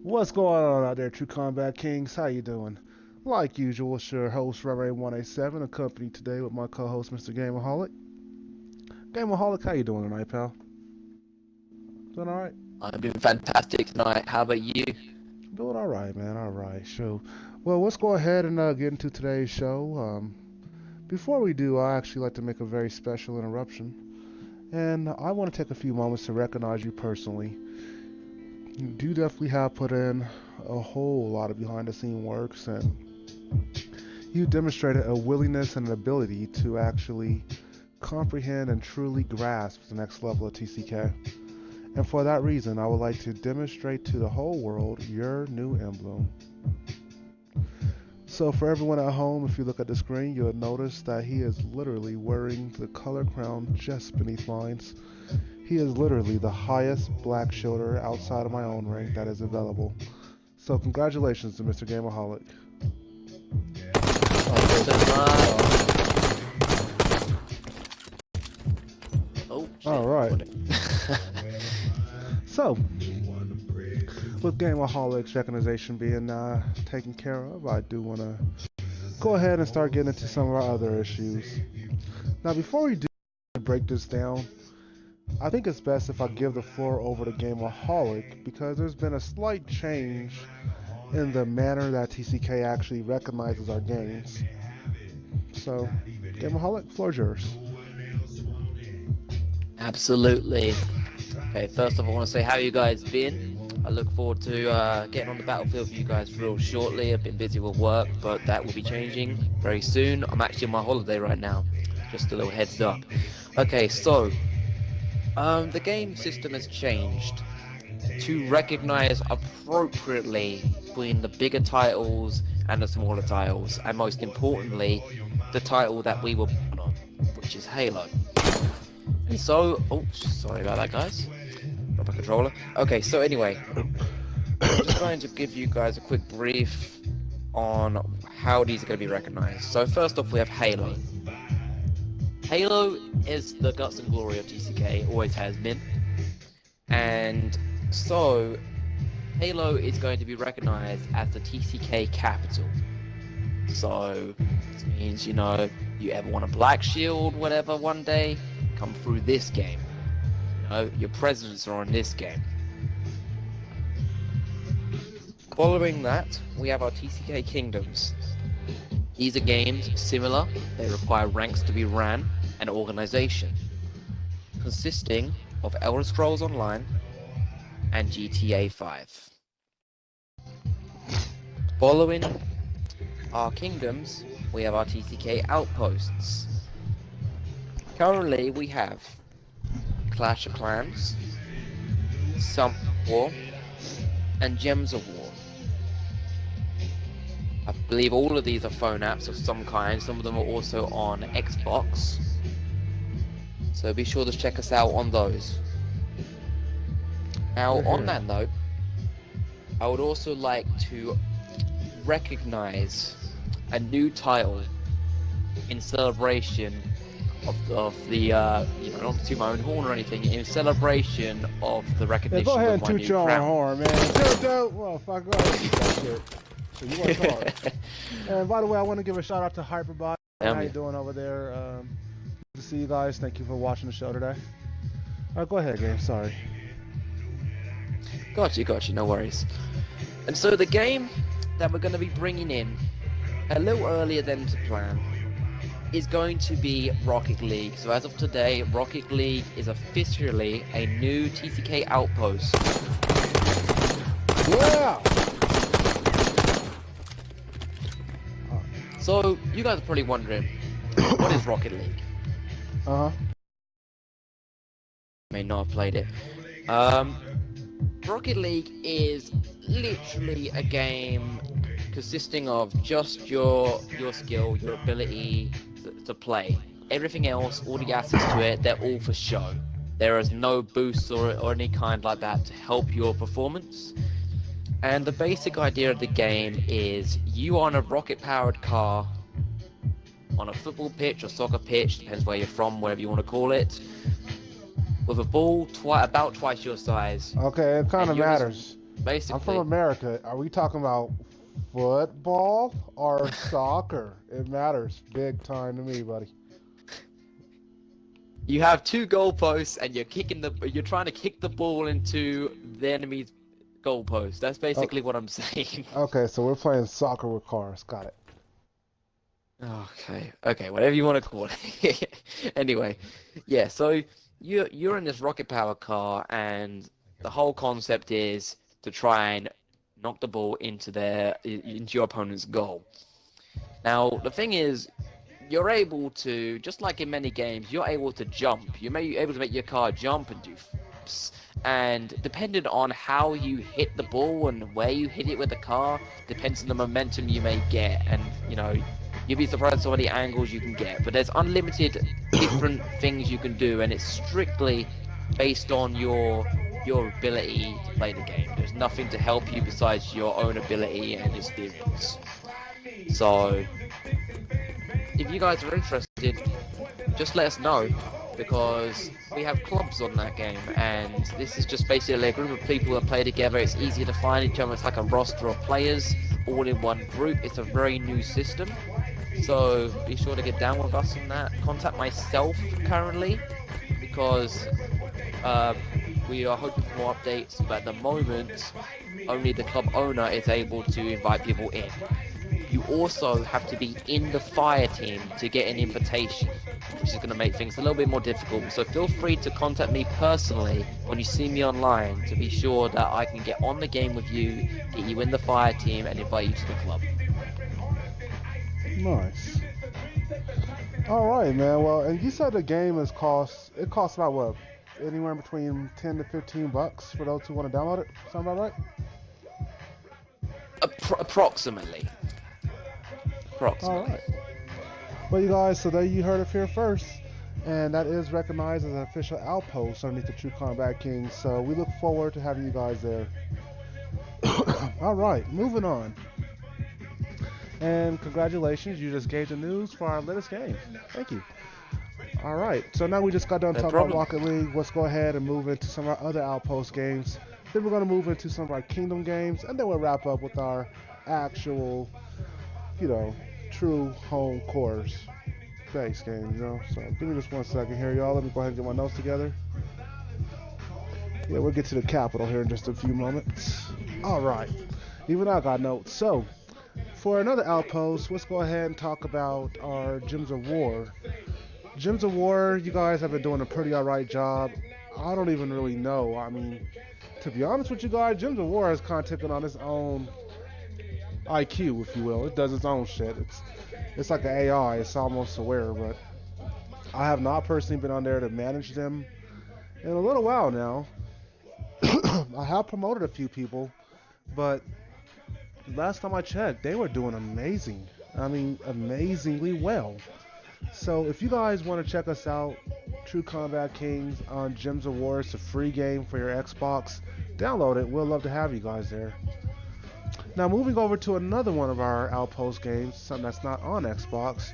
What's going on out there, True Combat Kings? How you doing? Like usual, it's your host, Ray187, accompanied today with my co-host, Mr. Gameaholic. Gameaholic, how you doing tonight, pal? Doing alright? I'm doing fantastic tonight. How about you? Doing alright, man, alright. So, well, let's go ahead and get into today's show. Before we do, I actually like to make a very special interruption. And I want to take a few moments to recognize you personally. You do definitely have put in a whole lot of behind the scene works, and you demonstrated a willingness and an ability to actually comprehend and truly grasp the next level of TCK. And for that reason, I would like to demonstrate to the whole world your new emblem. So for everyone at home, if you look at the screen, you'll notice that he is literally wearing the color crown just beneath mine. He is literally the highest black shoulder outside of my own rank that is available. So congratulations to Mr. Gameaholic. Oh, shit. Alright. So, with Gameaholic's recognition being taken care of, I do want to go ahead and start getting into some of our other issues. Now, before we do break this down, I think it's best if I give the floor over to Gameaholic because there's been a slight change in the manner that TCK actually recognizes our games. So, Gameaholic, floor's yours. Absolutely. Okay, first off, I want to say how you guys been. I look forward to getting on the battlefield with you guys real shortly. I've been busy with work, but that will be changing very soon. I'm actually on my holiday right now. Just a little heads up. Okay, so the game system has changed to recognize appropriately between the bigger titles and the smaller titles, and most importantly, the title that we were born on, which is Halo. And so, oh, sorry about that, guys. Drop a controller. Okay, so anyway, I'm just going to give you guys a quick brief on how these are going to be recognized. So first off, we have Halo. Halo is the guts and glory of TCK, always has been. And so, Halo is going to be recognized as the TCK capital. So, this means, you know, you ever want a black shield, whatever, one day, come through this game. You know, your presence are on this game. Following that, we have our TCK Kingdoms. These are games similar, they require ranks to be ran, and organization, consisting of Elder Scrolls Online and GTA 5. Following our kingdoms, we have our TCK Outposts. Currently, we have Clash of Clans, Summer War, and Gems of War. I believe all of these are phone apps of some kind. Some of them are also on Xbox. So be sure to check us out on those. Now, on that note, I would also like to recognize a new title in celebration of the, you know, not to toot my own horn or anything, in celebration of the recognition Go ahead of and my toot new your own crown. horn, man. Well, fuck, go ahead and do that shit. So you worked hard. And by the way, I want to give a shout out to Hyperbot. How you doing over there? Good to see you guys. Thank you for watching the show today. Alright, go ahead, game. Sorry. Got you, no worries. And so the game that we're going to be bringing in a little earlier than to plan is going to be Rocket League. So as of today, Rocket League is officially a new TCK outpost. Yeah! So you guys are probably wondering, what is Rocket League? Uh-huh. May not have played it. Rocket League is literally a game consisting of just your skill, your ability to play. Everything else, all the assets to it, they're all for show. There is no boosts or any kind like that to help your performance. And the basic idea of the game is you are on a rocket-powered car on a football pitch or soccer pitch, depends where you're from, whatever you want to call it, with a ball about twice your size. Okay, it kind of matters. I'm from basically, America. Are we talking about football or soccer? It matters big time to me, buddy. you have two goalposts and you're trying to kick the ball into the enemy's goalpost. That's Oh, basically what I'm saying. okay, so we're playing soccer with cars. Got it. Okay, whatever you want to call it. Anyway, yeah, so you're in this rocket power car, and the whole concept is to try and knock the ball into your opponent's goal. Now, the thing is, you're able to, just like in many games, you're able to jump. You're able to make your car jump and do flips. And depending on how you hit the ball and where you hit it with the car, depends on the momentum you may get. And, you'll be surprised how many angles you can get. But there's unlimited different things you can do, and it's strictly based on your ability to play the game. There's nothing to help you besides your own ability and experience. So if you guys are interested, just let us know because we have clubs on that game, and this is just basically a group of people that play together. It's easier to find each other. It's like a roster of players all in one group. It's a very new system, so be sure to get down with us on that. Contact myself currently because uh, we are hoping for more updates, but at the moment, only the club owner is able to invite people in. You also have to be in the fire team to get an invitation, which is going to make things a little bit more difficult. So feel free to contact me personally when you see me online to be sure that I can get on the game with you, get you in the fire team, and invite you to the club. Nice. All right, man. Well, and you said the game it costs about what? Anywhere between 10 to 15 bucks for those who want to download it. Sound about right? Approximately. All Approximately. right. Well, you guys, so there you heard it here first. And that is recognized as an official outpost underneath the True Combat King. So we look forward to having you guys there. All right, moving on. And congratulations, you just gave the news for our latest game. Thank you. All right, so now we just got done No talking about problem. Rocket League. Let's go ahead and move into some of our other Outpost games. Then we're going to move into some of our Kingdom games, and then we'll wrap up with our actual, you know, true home course base game. So give me just 1 second here, y'all. Let me go ahead and get my notes together. Yeah, we'll get to the capital here in just a few moments. All right, even I got notes. So for another Outpost, let's go ahead and talk about our Gems of War. Gems of War, you guys have been doing a pretty alright job. I don't even really know. I mean, to be honest with you guys, Gems of War has kind of taken on its own IQ, if you will. It does its own shit. It's like an AI. It's almost aware, but I have not personally been on there to manage them in a little while now. I have promoted a few people, but last time I checked, they were doing amazing. I mean, amazingly well. So if you guys want to check us out, True Combat Kings on Gems of War, it's a free game for your Xbox. Download it. We'll love to have you guys there. Now moving over to another one of our Outpost games, something that's not on Xbox.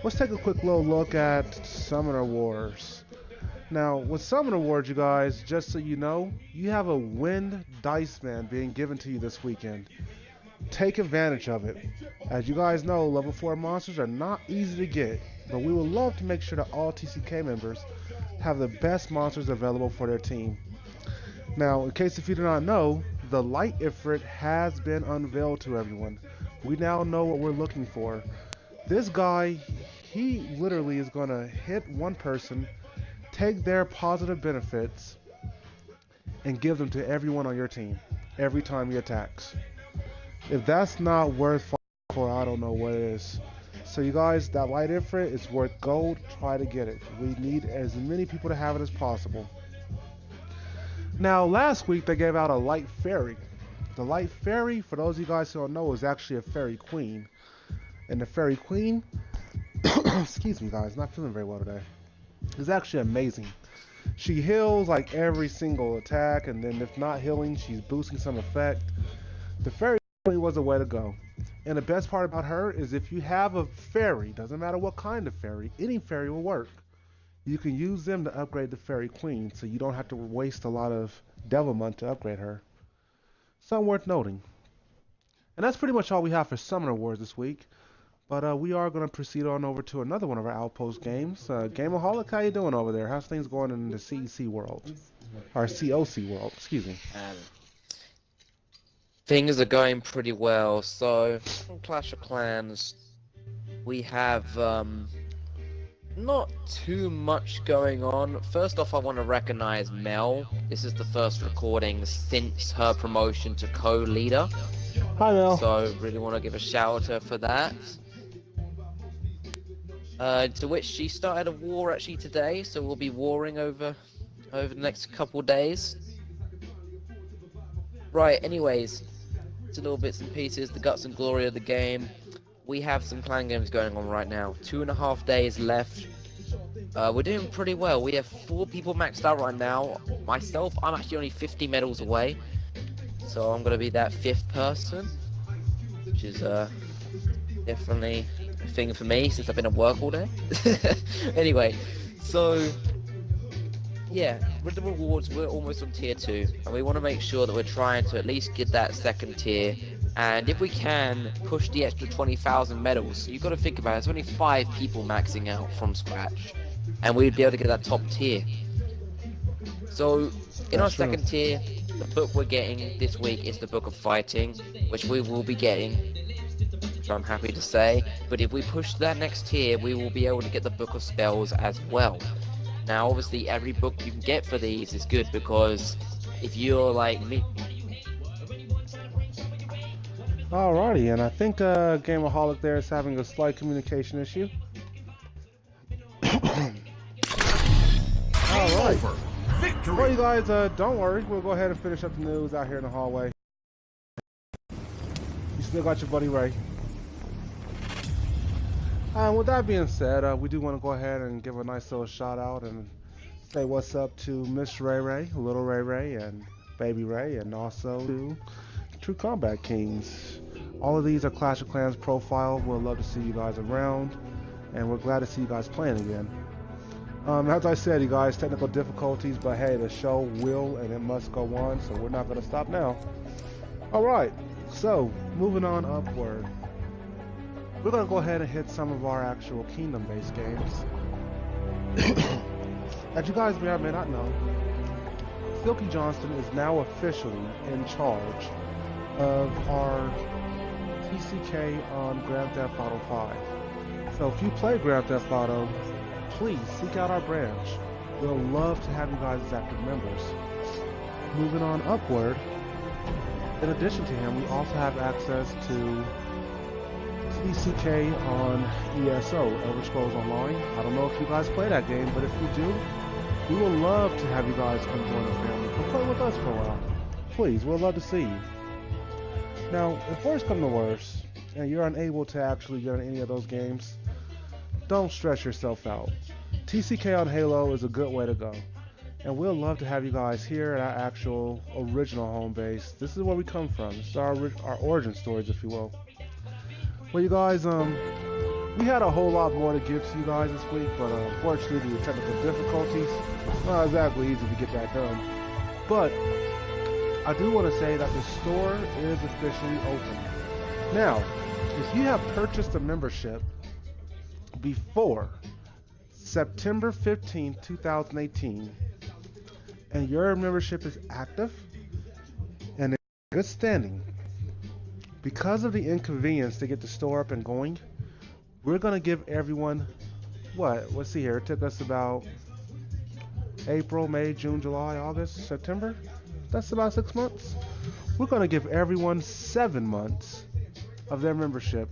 Let's take a quick little look at Summoner Wars. Now with Summoner Wars, you guys, just so you know, you have a Wind Dice Man being given to you this weekend. Take advantage of it. As you guys know, level 4 monsters are not easy to get, but we would love to make sure that all TCK members have the best monsters available for their team. Now, in case if you do not know, the Light Ifrit has been unveiled to everyone. We now know what we're looking for. This guy, he literally is going to hit one person, take their positive benefits, and give them to everyone on your team every time he attacks. If that's not worth fighting for, I don't know what is. So you guys, that light ifrit is worth gold. Try to get it. We need as many people to have it as possible. Now, last week they gave out a light fairy. The light fairy, for those of you guys who don't know, is actually a fairy queen. And the fairy queen, excuse me guys, not feeling very well today, is actually amazing. She heals like every single attack, and then if not healing, she's boosting some effect. The fairy was a way to go. And the best part about her is if you have a fairy, doesn't matter what kind of fairy, any fairy will work. You can use them to upgrade the fairy queen, so you don't have to waste a lot of devilment to upgrade her. Something worth noting. And that's pretty much all we have for Summoner Wars this week. But we are going to proceed on over to another one of our Outpost games. Gameaholic, how you doing over there? How's things going in the CEC world? Or COC world, excuse me. Um, Things are going pretty well. So, on Clash of Clans, we have not too much going on. First off, I want to recognize Mel. This is the first recording since her promotion to co-leader. Hi, Mel. So, really want to give a shout out to her for that. To which she started a war actually today, so we'll be warring over the next couple days. Right, anyways, it's a little bits and pieces, the guts and glory of the game. We have some clan games going on right now. 2.5 days left. We're doing pretty well. We have 4 people maxed out right now. Myself, I'm actually only 50 medals away. So I'm going to be that 5th person. Which is definitely a thing for me since I've been at work all day. Anyway, so yeah, with the rewards, we're almost on tier 2, and we want to make sure that we're trying to at least get that 2nd tier, and if we can, push the extra 20,000 medals. So you've got to think about it, there's only 5 people maxing out from scratch, and we'd be able to get that top tier. So, in our 2nd tier, the book we're getting this week is the Book of Fighting, which we will be getting, which I'm happy to say, but if we push that next tier, we will be able to get the Book of Spells as well. Now, obviously, every book you can get for these is good because if you're like me. Alrighty, and I think Gameaholic there is having a slight communication issue. Alright. Well, you guys, don't worry. We'll go ahead and finish up the news out here in the hallway. You still got your buddy Ray. With that being said, we do want to go ahead and give a nice little shout out and say what's up to Miss Ray Ray, Little Ray Ray, and Baby Ray, and also to True Combat Kings. All of these are Clash of Clans profile. We'll love to see you guys around, and we're glad to see you guys playing again. As I said, you guys, technical difficulties, but hey, the show will and it must go on, so we're not going to stop now. Alright, so moving on upward. We're going to go ahead and hit some of our actual kingdom-based games. As you guys may or may not know, Silky Johnston is now officially in charge of our TCK on Grand Theft Auto 5. So if you play Grand Theft Auto, please seek out our branch. We'll love to have you guys as active members. Moving on upward, in addition to him, we also have access to TCK on ESO, Elder Scrolls Online. I don't know if you guys play that game, but if you do, we would love to have you guys come join the family. Come play with us for a while. Please, we'd love to see you. Now, if worse come to worse, and you're unable to actually get on any of those games, don't stress yourself out. TCK on Halo is a good way to go. And we'll love to have you guys here at our actual original home base. This is where we come from. This is our origin stories, if you will. Well, you guys, we had a whole lot more to give to you guys this week, but unfortunately, due to technical difficulties, not exactly easy to get that done. But I do want to say that the store is officially open. Now, if you have purchased a membership before September 15, 2018, and your membership is active and in good standing, because of the inconvenience to get the store up and going, we're going to give everyone, let's see here, it took us about April, May, June, July, August, September, that's about 6 months. We're going to give everyone 7 months of their membership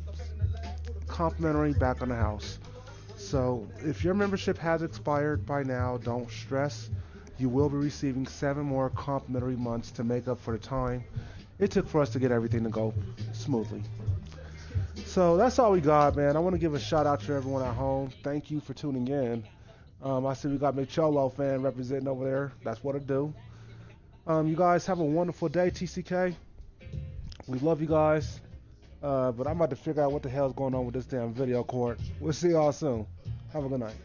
complimentary back on the house. So if your membership has expired by now, don't stress. You will be receiving 7 more complimentary months to make up for the time it took for us to get everything to go smoothly. So that's all we got, man. I want to give a shout out to everyone at home. Thank you for tuning in. I see we got McCholo fan representing over there. That's what it do. You guys have a wonderful day, TCK. We love you guys. But I'm about to figure out what the hell's going on with this damn video cord. We'll see y'all soon. Have a good night.